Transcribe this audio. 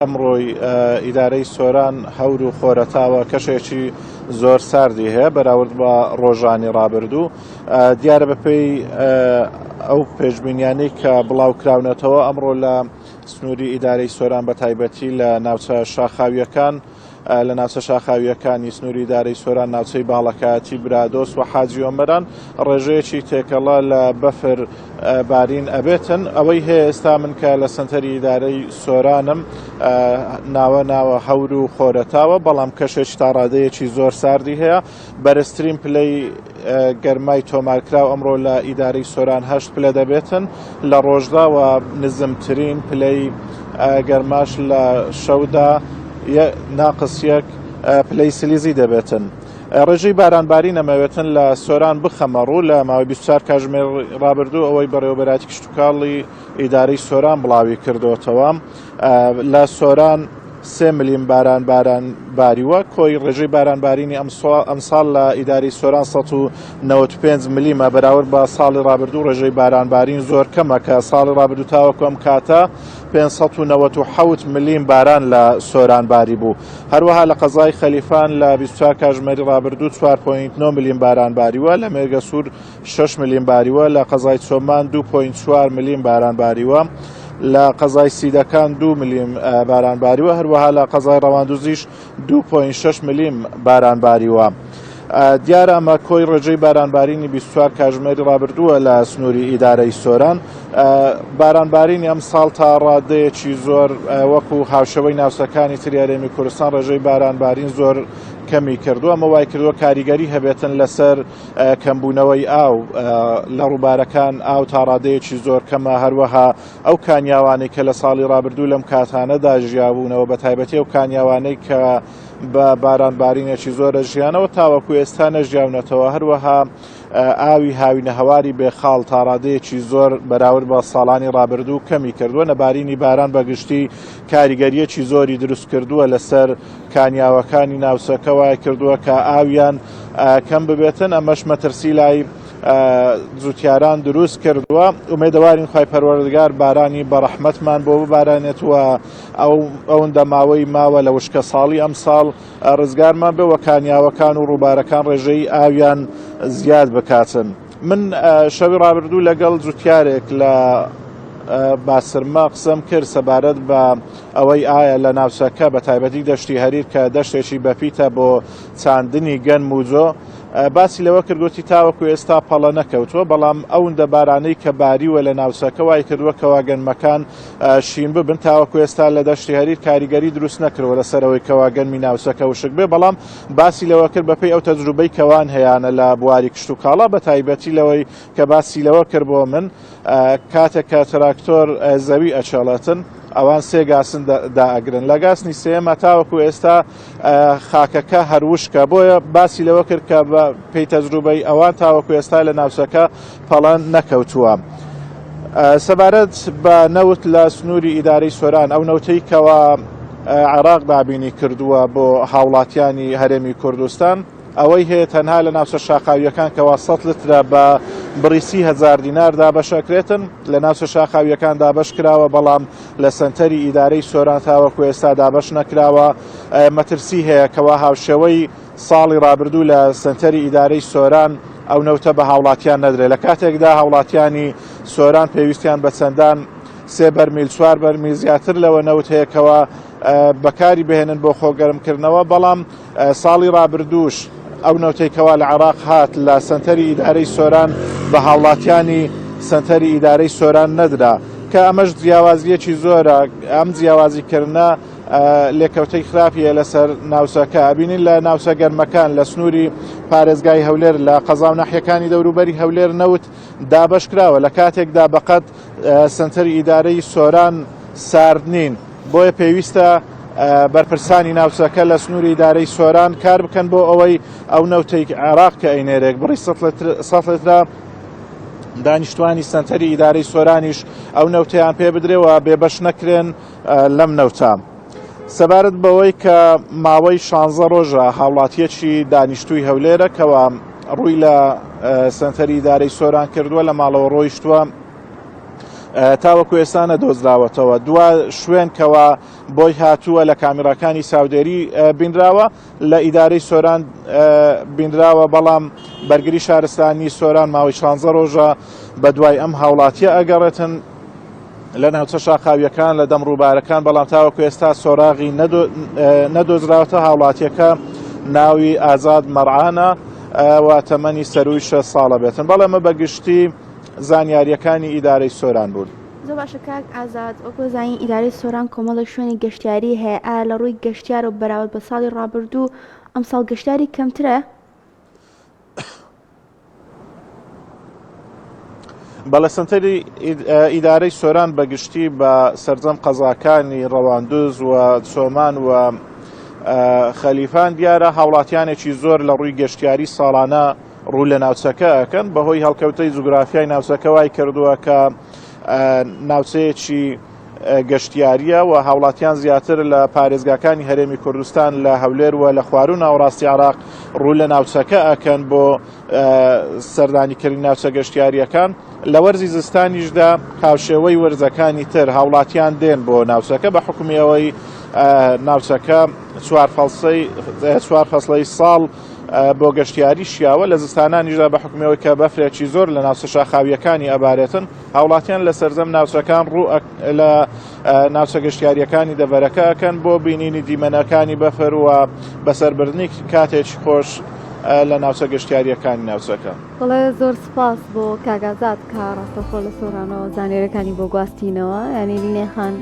ئەمڕۆی ئیدارەی سۆران هەور و خۆرەتاوە کەشێکی زۆر ساردی هەیە بەراورد بە ڕۆژانی ڕابردوو. دیارە بەپێی ئەو پێشبینیانەی کە بڵاو کراونەتەوە ئەمڕۆ لە سنووری ئیدارەی سۆران بە تایبەتی لە ناوچە شاخاویەکان لە ناوچە شاخاویەکانی سنووری ئیدارەی سۆران ناوچەی باڵەکایەتی برادۆس و حاجی ئۆمەران ڕێژەیەکی تێکەڵا لە بەفر بارین ئەبێتن. ئەوەی هەیە ئێستا من کە لە سنتەری ئیدارەی سۆرانم ناوە هەور و خۆرەتاوە، بەڵام کەشێکی تا ڕادەیەکی زۆر ساردی هەیە. بەرزترین پلەی گەرمای تۆمارکراو ئەمڕۆ لە ئیدارەی سۆران 8 پلە دەبێتن لە ڕۆژدا و نزمترین پلەی گەرماش لە شەودا ناقص 1 پلەی سلیزی دەبێتن. ڕێژەی بارانباری نەمەوێتن لە سۆران بخەمەڕوو لە ماوەی 24 کاتژمێر ڕابردوو ئەوەی بەڕێوەبەراتی کشتتوکاڵی ئیدارەی سۆران بڵاوی کردوتەوە. لە سۆران 3 ملیم بارانباریوە، کۆی ڕێژەی بارانبارینی ئەمساڵ لە ئیداری سۆران 195 ملیمە بەراورد بە ساڵی ڕابردوو. ڕێژەی بارانبارین زۆر کەمە کە ساڵی ڕابردوو تاوەکو ئەم کاتە 597 ملیم باران لە سۆران باری بوو. هەروەها لە قەزای خەلیفان لە 24 کاتژمێری ڕابردوو 4.9 ملیم باران باریوە، لە مێرگە سوور 6 ملیم باریوە، لە قەزای چۆمان 2.4 ملیم باران باریوە، لە قەزای سیدەکان 2 ملیم باران باریوە، هەروەها لە قەزای ڕەواندوزیش 2.6 ملیم باران باریوە. دیارە ئەمە کۆی ڕێژەی بارانبارینی 24 کاتژمێری ڕابردووە لە سنووری ئیدارەی سۆران. بارانبارینی ئەم ساڵ تا ڕادەیەکی زۆر وەکو هاوشەوەی ناوچەکانی تری هەرێمی کوردستان ڕێژەی بارانبارین زۆر کەمی کردووە. ئەمە وای کردووە کاریگەری هەبێتن لەسەر کەمبوونەوەی ئاو لە ڕووبارەکان. ئاو تا ڕادەیەکی زۆر کەمە، هەروەها ئەو کانیاوانەی کە لە ساڵی ڕابردوو لەم کاتانەدا ژیابوونەوە بە تایبەتی ئەو کانیاوانەی کە بە بارانبارینێکی زۆرە ژیانەوە تاوەکو ئێستا نەژیاونەتەوە. هەروەها ئاوی هاوینە هەواری بێخاڵ تا ڕادەیەکی زۆر بەراورد بە ساڵانی ڕابردوو کەمی کردووە. نەبارینی باران بەگشتی کاریگەریەکی زۆری دروست کردووە لەسەر کانیاوەکانی ناوچەکە، وای کردووە کە ئاویان کەم ببێتن. ئەمەش مەترسی لای جوتیاران دروست کردووە. ئومێدەوارین خوای پەروەردگار بارانی بەڕەحمەتمان بۆ ببارانێتەوە، ئەوەندە ماوەی ماوە لە وشکە ساڵی ئەم ساڵ ڕزگارمان بێ و کانیاوەکان و ڕووبارەکان ڕێژەی ئاویان زیاد بکاتن. من شەوی ڕابردوو لەگەڵ جوتیارێک لە باسرمە قسەم کرد سەبارەت بە ئەوەی ئایا لە ناوچەکە بە تایبەتی دەشتی هەریر کە دەشتێکی بەپیتە بۆ چاندنی گەن و جۆ، باسی لەوە کردوتی تاوەکو ئێستا پەڵە نەکەوتووە، بەڵام ئەوەندە بارانەی کە باریوە لە ناوچەکە وای کردووە کەواگەنمەکان شین ببن. تاوەکو ئێستا لە دەشتی هەریر کاریگەری دروست نەکردەوە لەسەرەوەی کەواگەنمی ناوچەکە وشک بێ، بەڵام باسی لەوە کرد بەپێی ئەو تەجروبەی کەوان هەیەە لە بواری کشتتوکاڵە، بە تایبەتی لەوەی کە باسی لەوە کرد بۆ من کاتێک کە تراکتۆر زەوی ئەچەڵەتن ئەوان 3 گاسن دائەگرن. لە گاسنی سێمە تاوەکو ئێستا خاکەکە هەروشکە، بۆیە باسی لەوە کرد کە بە پێی تەجروبەی ئەوان تاوەکو ئێستا لە ناوچەکە پەڵەن نەکەوتووە. سەبارەت بە نەوت لە سنووری ئیدارەی سۆران، ئەو نەوتەی کەوا عێراق دابینی کردووە بۆ هاوڵاتیانی هەرێمی کوردستان، ئەوەی هەیە تەنها لە ناوچە شاخاویەکان کەوا 100 لترە بە بڕی 30,000 دینار دابەشەکرێتن لە ناوچە شاخاویەکان دابەش کراوە، بەڵام لە سنتەری ئیدارەی سۆران تاوەکو ئێستا دابەش نەکراوە. مەترسی هەیە کەوا هاوشێوەی ساڵی ڕابردوو لە سنتەری ئیدارەی سۆران ئەو نەوتە بە هاوڵاتیان نەدرێت. لە کاتێکدا هاوڵاتیانی سۆران پێویستیان بە چەندان 3 بەرمیل 4 بەرمیل زیاتر لەوە نەوت هەیە کەوا بەکاری بهێنن بۆ خۆگەرمکردنەوە، بەڵام ساڵی ڕابردووش ئەو نەوتێکەوە لە عێراق هات لە سنتەری ئیدارەی سۆران بە هاوڵاتیانی سنتەری ئیدارەی سۆران نەدرا، کە ئەمەش جیاوازیەکی زۆرە. ئەم جیاوازیکردنە لێکەوتەی خراپیە لەسەر ناوچەکە. ئەبینین لە ناوچە گەرمەکان لە سنووری پارێزگای هەولێر لە قەزا و ناحیەکانی دەوروبەری هەولێر نەوت دابەش کراوە لە کاتێکدا بەقەت سنتەری ئیدارەی سۆران سارد نین. بۆیە پێویستە بەرپرسانی ناوچەکە لە سنووری ئیدارەی سۆران کار بکەن بۆ ئەوەی ئەو نەوتەی عێراق کە ئەینێرێک بڕی 100 لترە دانیشتوانی سنتەری ئیدارەی سۆرانیش ئەو نەوتەیان پێ بدرێەوە بێبەش نەکرێن لەم نەوتە. سەبارەت بەوەی کە ماوەی 16 ڕۆژە هاوڵاتیەکی دانیشتووی هەولێرە کەوا ڕووی لە سنتەری ئیدارەی سۆران کردووە لە ماڵەوە ڕۆیشتووە تاوەکو ئێستا نەدۆزراوەتەوە. دوا شوێن کەوا بۆی هاتووە لە کامێرەکانی چاودێری بینراوە لە ئیدارەی سۆران بینراوە، بەڵام بەرگری شارستانی سۆران ماوەی 16 ڕۆژە بە دوای ئەم هاوڵاتیە ئەگەڕێتن لە ناوچە شاخاویەکان لە دەم ڕووبارەکان، بەڵام تاوەکو ئێستا سۆراغی نەدۆزراوەتە. هاوڵاتیەکە ناوی ئازاد مەرعانە و تەمەنی سەروی 6 ساڵە بێتن، بەڵام ئەمە بەگشتی زانیاریەکانی ئیدارەی سۆران بوون. زۆر باشە کاک ئازاد، وەکو زانی ئیدارەی سۆران کۆمەڵە شوێنی گەشتیاری هەیە، لە ڕووی گەشتیار و بەراورد بە ساڵی ڕابردوو ئەم ساڵ گەشتیاری کەمترە؟ بەڵە سنتەری ئیدارەی سۆران بەگشتی بە سەرجەم قەزاکانی ڕەواندوز و چۆمان و خەلیفان دیارە هاوڵاتیانێکی زۆر لە ڕووی گەشتیاری ساڵانە ڕوو لە ناوچەکە ئەکەن، بەهۆی هەڵکەوتەی جوگرافیای ناوچەکە وای کردووە کە ناوچەیەکی گەشتیاریە و هاوڵاتیان زیاتر لە پارێزگاکانی هەرێمی کوردستان لە هەولێر و لە خوارو ناوەڕاستی عێراق ڕوو لە ناوچەکە ئەکەن بۆ سەردانیکردنی ناوچە گەشتیاریەکان. لە وەرزی زستانیشدا هاوشێوەی وەرزەکانی تر هاوڵاتیان دێن بۆ ناوچەکە بە حکومیەوەی ناوچەکە 4 فەسڵەی ساڵ بۆ گەشتیاری شیاوە. لە زستانانیشدا بە حکومیەوەی کە بەفرێکی زۆر لە ناوچە شاخاویەکانی ئەبارێتن، هاوڵاتیان لە سەرجەم ناوچەکان ڕوو لە ناوچە گەشتیاریەکانی دەڤەرەکە ئەکەن بۆ بینینی دیمەنەکانی بەفر و بەسەربردنی کاتێکی خۆش لە ناوچە گەشتیاریەکانی ناوچەکە. بەڵێ زۆر سپاس بۆ کاگازات کە ڕاستەخۆ لە سۆرانەوە زانێرەکانی بۆ گواستینەوە، یعنی لینێخان